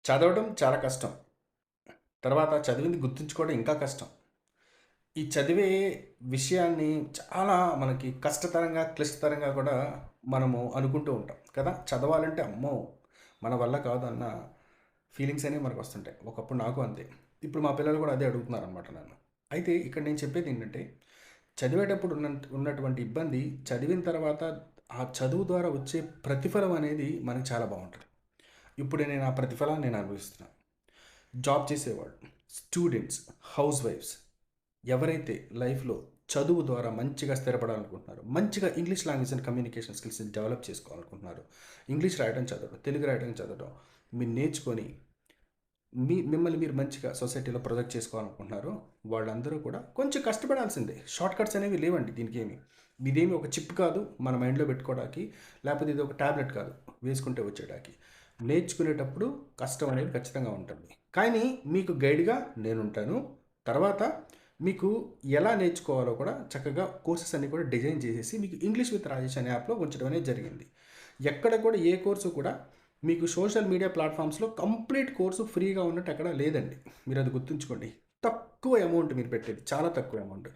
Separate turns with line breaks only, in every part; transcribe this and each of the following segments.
చదవడం చాలా కష్టం. తర్వాత చదివింది గుర్తుంచుకోవడం ఇంకా కష్టం. ఈ చదివే విషయాన్ని చాలా మనకి కష్టతరంగా, క్లిష్టతరంగా కూడా మనము అనుకుంటూ ఉంటాం కదా! చదవాలంటే అమ్మో! మన వల్ల కాదు అన్న ఫీలింగ్స్ అనేవి మనకు వస్తుంటాయి. ఒకప్పుడు నాకు అంతే. ఇప్పుడు మా పిల్లలు కూడా అదే అడుగుతున్నారనమాట నన్ను. అయితే ఇక్కడ నేను చెప్పేది ఏంటంటే, చదివేటప్పుడు ఉన్నటువంటి ఇబ్బంది చదివిన తర్వాత ఆ చదువు ద్వారా వచ్చే ప్రతిఫలం అనేది మనకు చాలా బావుంటది. ఇప్పుడు నేను ఆ ప్రతిఫలాన్ని నేను అనుభవిస్తున్నాను. జాబ్ చేసేవాళ్ళు, స్టూడెంట్స్, హౌస్ వైఫ్స్ ఎవరైతే లైఫ్‌లో చదువు ద్వారా మంచిగా స్థిరపడాలనుకుంటున్నారో, మంచిగా ఇంగ్లీష్ లాంగ్వేజ్ అండ్ కమ్యూనికేషన్ స్కిల్స్‌ని డెవలప్ చేసుకోవాలనుకుంటున్నారో, ఇంగ్లీష్ రాయడం, చదవడం, తెలుగు రాయడం, చదవడం మీరు నేర్చుకొని మిమ్మల్ని మీరు మంచిగా సొసైటీలో ప్రొజెక్ట్ చేసుకోవాలనుకుంటున్నారో, వాళ్ళందరూ కూడా కొంచెం కష్టపడాల్సిందే. షార్ట్ కట్స్ అనేవి లేవండి దీనికేమి. ఇదేమి ఒక చిప్ కాదు మన మైండ్‌లో పెట్టుకోవడానికి, లేకపోతే ఇది ఒక టాబ్లెట్ కాదు వేసుకుంటే వచ్చేయడానికి. నేర్చుకునేటప్పుడు కష్టం అనేది ఖచ్చితంగా ఉంటుంది. కానీ మీకు గైడ్‌గా నేనుంటాను. తర్వాత మీకు ఎలా నేర్చుకోవాలో కూడా చక్కగా కోర్సెస్ అన్నీ కూడా డిజైన్ చేసేసి మీకు ఇంగ్లీష్ విత్ రాజేష్ అనే యాప్‌లో ఉంచడం అనేది జరిగింది. ఎక్కడ కూడా ఏ కోర్సు కూడా మీకు సోషల్ మీడియా ప్లాట్ఫామ్స్‌లో కంప్లీట్ కోర్సు ఫ్రీగా ఉన్నట్టు ఎక్కడ లేదండి. మీరు అది గుర్తుంచుకోండి. తక్కువ అమౌంట్ మీరు పెట్టేది. చాలా తక్కువ అమౌంట్.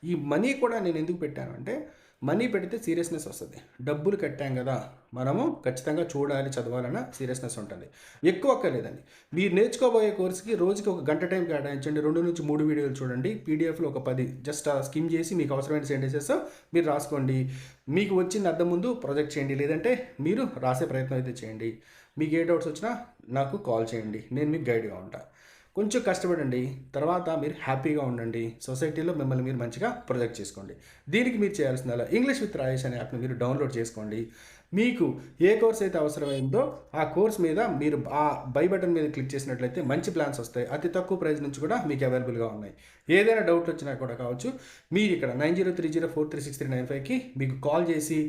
ఈ మనీ కూడా నేను ఎందుకు పెట్టాను అంటే, మనీ పెడితే సీరియస్‌నెస్ వస్తది. డబ్బులు కట్టాం గదా! మనము ఖచ్చితంగా చూడాలి, చదవాలన్న సీరియస్‌నెస్ ఉంటుంది. ఎక్కువ అక్కర్లేదండి. మీరు నేర్చుకోబోయే కోర్స్‌కి రోజుకి ఒక గంట టైం కేటాయించండి. 2-3 వీడియోలు చూడండి. పీడిఎఫ్‌లో ఒక 10 జస్ట్ స్కిమ్ చేసి మీకు అవసరమైన సెంటెన్సెస్ మీరు రాసుకోండి. మీకు వచ్చింది అద్దం ముందు ప్రొజెక్ట్ చేయండి. లేదంటే మీరు రాసే ప్రయత్నం అయితే చేయండి. మీకు ఏ డౌట్స్ వచ్చినా నాకు కాల్ చేయండి. నేను మీకు గైడ్‌గా ఉంటా. కొంచెం కష్టపడండి. తర్వాత మీరు హ్యాపీగా ఉండండి. సొసైటీలో మిమ్మల్ని మీరు మంచిగా ప్రొజెక్ట్ చేసుకోండి. దీనికి మీరు చేయాల్సిందల్లా ఇంగ్లీష్ విత్ రాజేష్ అనే యాప్‌ని మీరు డౌన్లోడ్ చేసుకోండి. మీకు ఏ కోర్స్ అయితే అవసరమైందో ఆ కోర్స్ మీద మీరు ఆ బై బటన్ మీద క్లిక్ చేసినట్లయితే మంచి ప్లాన్స్ వస్తాయి. అతి తక్కువ ప్రైస్ నుంచి కూడా మీకు అవైలబుల్‌గా ఉన్నాయి. ఏదైనా డౌట్ వచ్చినా కూడా కావచ్చు. మీరు ఇక్కడ 9030436395కి మీకు కాల్ చేసి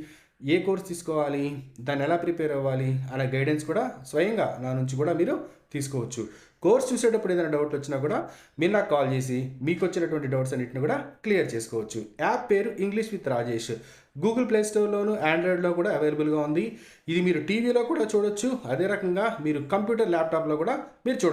ఏ కోర్స్ తీసుకోవాలి, దాన్ని ఎలా ప్రిపేర్ అవ్వాలి అనే గైడెన్స్ కూడా స్వయంగా నా నుంచి కూడా మీరు తీసుకోవచ్చు. కోర్స్ చూసేటప్పుడు ఏదైనా డౌట్ వచ్చినా కూడా మీరు నాకు కాల్ చేసి మీకు వచ్చినటువంటి డౌట్స్ అన్నిటిని కూడా క్లియర్ చేసుకోవచ్చు. యాప్ పేరు English with Rajesh. Google play స్టోర్లోను, ఆండ్రాయిడ్లో కూడా అవైలబుల్గా ఉంది. ఇది మీరు టీవీలో కూడా చూడొచ్చు. అదే రకంగా మీరు కంప్యూటర్, ల్యాప్టాప్లో కూడా మీరు చూడొచ్చు.